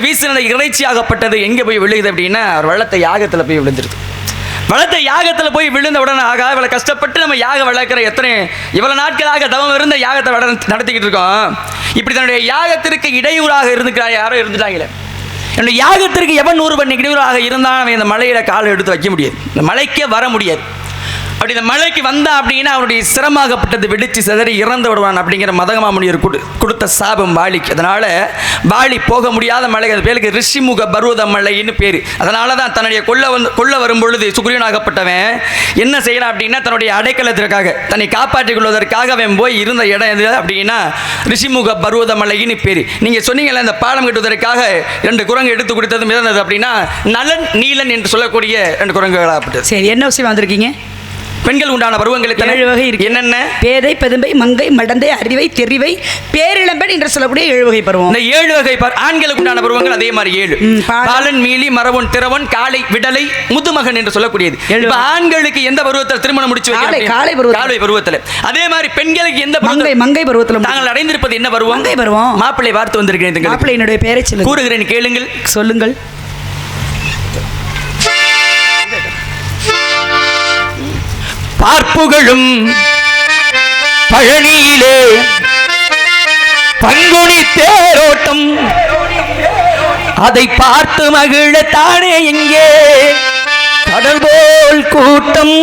வீசின இறைச்சியாகப்பட்டது எங்கே போய் விழுகுது அப்படின்னா ஒரு வள்ளத்தை யாகத்தில் போய் விழுந்துருது. வளத்தை யாகத்தில் போய் விழுந்த உடனே ஆகா இவ்வளோ கஷ்டப்பட்டு நம்ம யாகம் வளர்க்குற இவ்வளோ நாட்களாக தவம் இருந்த யாகத்தை நடத்திக்கிட்டு இருக்கோம். இப்படி தன்னுடைய யாகத்திற்கு இடையூறாக இருந்துக்கிறார் யாரோ இருந்துட்டாங்களே. என்னுடைய யாகத்திற்கு எவன் 100 பண்ணி இடையூறாக இருந்தால் அவன் இந்த மலையில காலை எடுத்து வைக்க முடியாது, இந்த மலைக்கே வர முடியாது. அப்படி இந்த மலைக்கு வந்தா அப்படின்னா அவனுடைய சிரமாகப்பட்டது வெடிச்சு சிதறி இறந்து விடுவான் அப்படிங்கிற மதகமாமுனியர் கொடுத்த சாபம் வாலிக்கு. அதனால வாலி போக முடியாத மலை, அது பேருக்கு ரிஷிமுக பருவத மலைன்னு பேர். அதனால தான் தன்னுடைய கொல்ல வரும் பொழுது சுக்ரீவனாகப்பட்டவன் என்ன செய்யலாம் அப்படின்னா தன்னுடைய அடைக்கலத்திற்காக தன்னை காப்பாற்றிக் கொள்வதற்காக அவன் போய் இருந்த இடம் எது அப்படின்னா ரிஷிமுக பருவத மலைன்னு பேர். நீங்கள் சொன்னீங்கல்ல இந்த பாலம் கட்டுவதற்காக 2 குரங்கு எடுத்து கொடுத்தது மிதந்தது அப்படின்னா நலன் நீலன் என்று சொல்லக்கூடிய 2 குரங்குகளாகப்பட்டது. சரி, என்ன விஷயம் வந்திருக்கீங்க? பெண்கள் உண்டான பருவங்கள் 7 வகை இருக்கு. என்னென்ன? பேதை, பெதும்பை, மங்கை, மடந்தை, அறிவை, தெரிவை, பேரிளம்பெண் என்று சொல்லக்கூடிய 7 வகை பருவம். இந்த 7 வகை ஆண்களுக்கு உண்டான பருவங்கள் அதே மாதிரி 7. பாலன், மீலி, மரவன், திரவன், காளை, விடலை, முதுமகன் என்று சொல்லக்கூடியது. இப்ப ஆண்களுக்கு எந்த பருவத்தில் திருமணம் முடிச்சு வைக்கிறாங்க? காளை பருவத்தில். அதே மாதிரி பெண்களுக்கு எந்த பருவம்? மங்கை பருவத்தில். தாங்கள் அடைந்திருப்பது என்ன பருவம்? மங்கை பருவம். மாப்பிள்ளை பார்த்து வந்திருக்கிறேன். மாப்பிள்ளையினுடைய பெயரை கூறுகிறேன், கேளுங்கள். சொல்லுங்கள். பார்ப்புகளும் பழனியிலே பங்குனி தேரோட்டம், அதை பார்த்து மகிழ தானே எங்கே கடல் போல் கூட்டம்.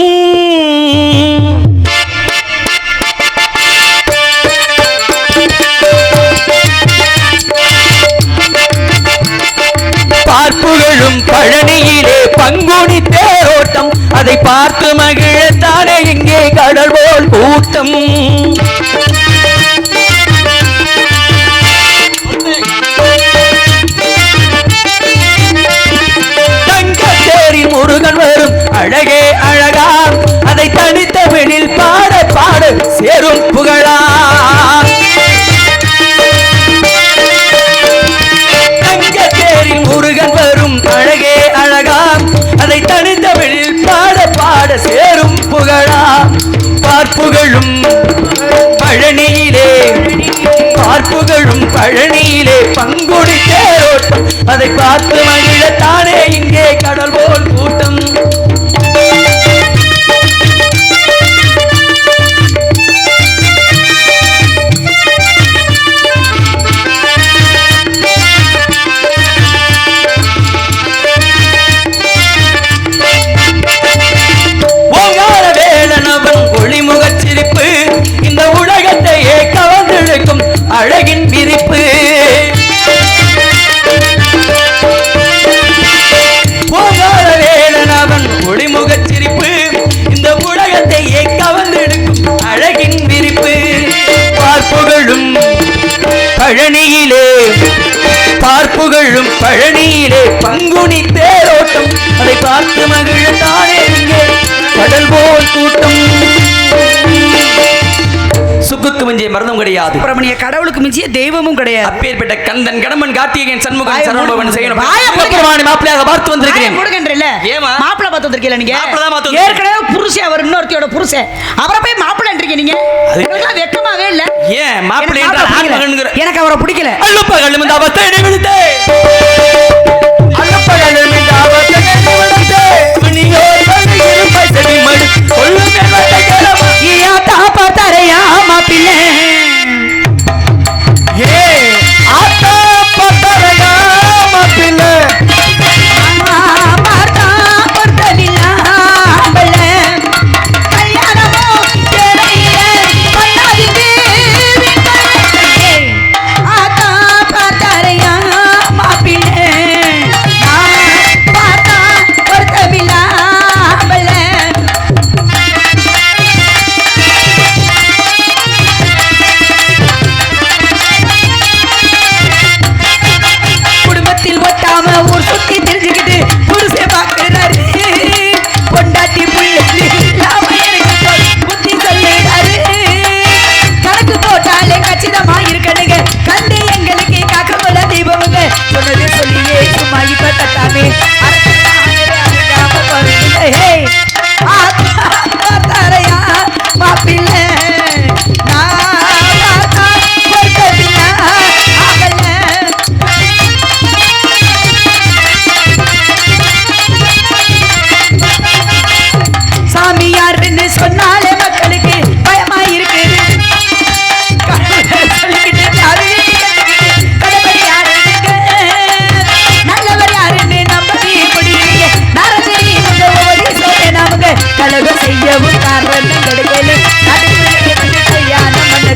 பார்ப்புகளும் பழனியிலே பங்குனி தேரோட்டம், அதை பார்த்து மகிழத்தானே இங்கே கடல் போல் கூட்டம். தங்கத்தேரில் முருகன் வரும் அழகே அழகா, அதை தனித்தமிழில் பாட பாட சேரும் புகழா. தங்கத்தேரில் முருகன் வரும் அழகே அழகா, அதை தனித்தமிழில் பாட பாட சேரும் புகழா. பார்ப்புகளும் பழனியிலே பார்ப்புகளும் பழனியிலே பங்குனி தேரோட்டம், அதை பார்த்து மகிழ தானே இங்கே கடல் போல் கூட்டம். அழகின் விரிப்பு போகாத வேலனவன் ஒளிமுகச் சிரிப்பு, இந்த உலகத்தை கவர்ந்தெடுக்கும் அழகின் விரிப்பு. பார்ப்புகளும் பழனியிலே பார்ப்புகளும் பழனியிலே பங்குனி தேரோட்டம், அதை பார்த்து மகிழ தானே இங்கே கடல் போல் கூட்டம். சுக்குக்கு மிஞ்சிய மரணம் கிடையாது, பிரமணிய கடவுளுக்கு மிஞ்சிய தெய்வமும் கிடையாது. அப்பேற்பட்ட கந்தன் கடமன் கார்த்திகேயன் சண்முகன் சரவணபவன் செய்யணும். மாப்பிள்ளையாக பார்த்து வந்திருக்கேன். மாப்பிள்ளை பார்த்து வந்திருக்கீங்க நீங்க? ஏற்கனவே புருஷன், அவர் இன்னொருத்தியோட புருஷன், அவரை போய் மாப்பிள்ளைன்றீங்க நீங்க? வெக்கமாவே இல்ல. ஏன் மாப்பிள்ளை என்றால் ஆண் மகன்ங்கற? எனக்கு அவரை பிடிக்கல. அல்லுப்பகல் இந்த அவத்தை விழுந்தே, அல்லுப்பகல் இந்த அவத்தை விழுந்தே, நீயோ தனியில் பைசடி மடி கொள்ளுமே வட்டகரமா யா தாப்பா தரையா மாப்பிள்ளை. ஏ ஆத்தா பத்தரயா மாப்பிள்ளை, மாத்தா பத்தலிலா பல்ல கல்யாணமோ தெரையில பண்ணாதி தேவி ஆத்தா பத்தரையா மாப்பிள்ளை.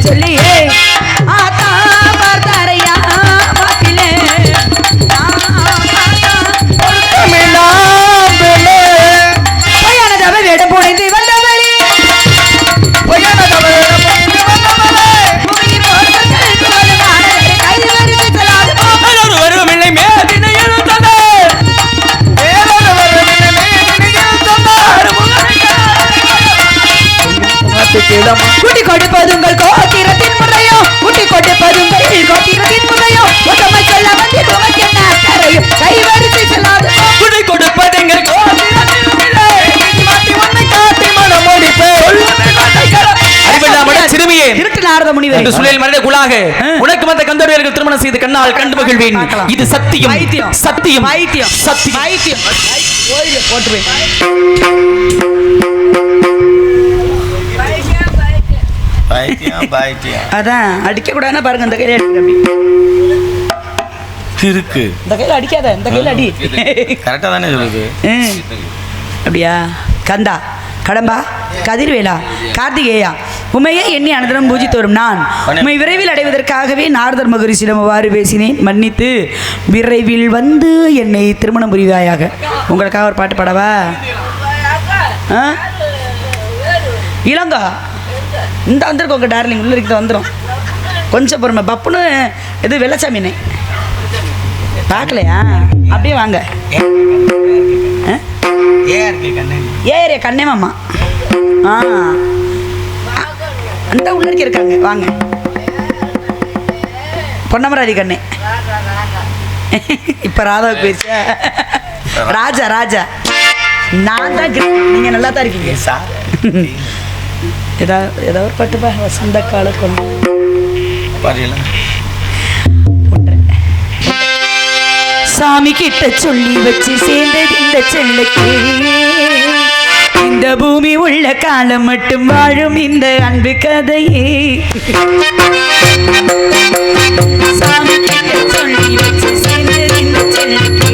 சொல்லியே ஆத்தா பார்த்தாரையா மாப்பிள்ளை பொய்யானதவ வேடம் புனைந்து வந்தவளே வருவமில்லை மேதினை எழுத்தது குட்டி கொடுப்பதுங்கள் கோத்திரத்தின் முறையோ குட்டி கொடுப்பதுங்கள் கோத்திரத்தின் முறையோ ஒத்தமை சொல்ல வந்து உமக்கு என்ன அக்கறையும் கைவரிசை செல்லாது குடி கொடுப்பதுங்கள் கோத்திரத்தின் முறை மாட்டி உன்னை காட்டி மனம் முடிப்பே அறிவில்லாமட சிறுமியே இருட்டு நாரத முனிவர் என்று சுழல் மனித குலாக உனக்கு மத்த கந்தர்வர்கள் திருமணம் செய்து கண்ணால் கண்டு மகிழ்வேன் இது சத்தியம் வைத்தியம் சத்தியம் வைத்தியம் சத்தியம் வைத்தியம் ஓய்வு போட்டுவேன் அதான் அடிக்க கூடாதுன்னா பாருங்க இந்த கையில இருக்கு இந்த கையில அடிக்காத இந்த கையில அடி கரெக்டா தானே சொல்லுது அப்படியா கந்தா கடம்பா கதிர்வேலா கார்த்திகேயா உமையை எண்ணி அனந்தரம் பூஜித்து வரும் நான் உண்மை விரைவில் அடைவதற்காகவே நாரதர் மகரிஷிடம் அவ்வாறு பேசினேன் மன்னித்து விரைவில் வந்து என்னை திருமணம் புரிவாயாக உங்களுக்காக ஒரு பாட்டு பாடவா இளங்கா இந்த வந்துருக்கோங்க டார்லிங் உள்ள இருக்கிற வந்துடும் கொஞ்சம் பொறுமை பப்புன்னு எது வெள்ளச்சாமினே பார்க்கலையா அப்படியே வாங்க ஏரியா கண்ணே மாமா அந்த உள்ள இருக்காங்க வாங்க பொன்னமராதி கண்ணே இப்ப ராதாவுக்கு போயிடுச்சா ராஜா ராஜா நான் தான் நீங்க நல்லா தான் இருக்கீங்க ஏதாவது ஒரு பாட்டுப்பா வசந்த கால கொண்டு சாமி கிட்ட சொல்லி வச்சு சேர்ந்தது இந்த செல்லுக்கு இந்த பூமி உள்ள காலம் மட்டும் வாழும் இந்த அன்பு கதையே சாமி கிட்ட சொல்லி வச்சு சேர்ந்தது இந்த செல்லுக்கு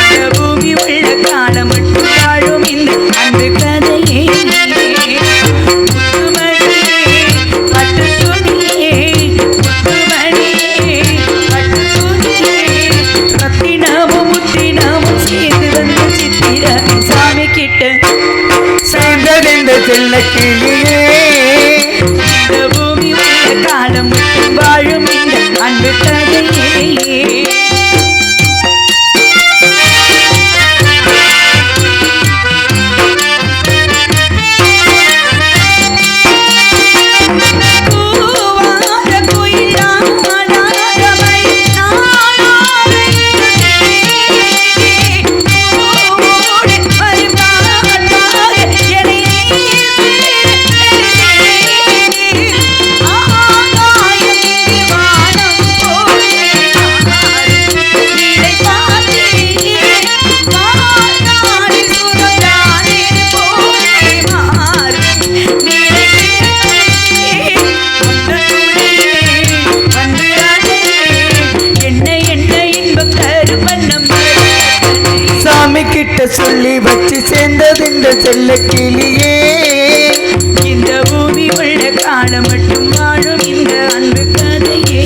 இந்த பூமி உள்ள காலம் மட்டும் வாழும் இந்த அன்பு கதையே பூமி காலம் வாழும் இந்த அன்பு கதையே சொல்லி வச்சு சேர்ந்தது இந்த செல்ல கிளியே இந்த பூமி உள்ள காலம் மட்டும் வாழும் இந்த அன்பு கதையே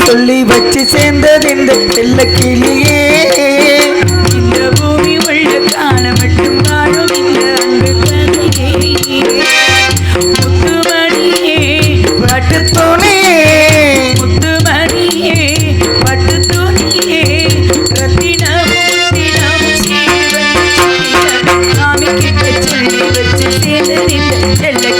சொல்லி வச்சு சேர்ந்தது இந்த செல்ல கிளியே இந்த பூமி உள்ள காலம் மட்டும் வாழும் இந்த அன்பு கதையே முத்துமணியே பட்டு துணியே முத்துமணியே பட்டு துணியே ரத்தினமும் சாமி கிட்ட சொல்லி வச்சு சேர்ந்தது இந்த செல்ல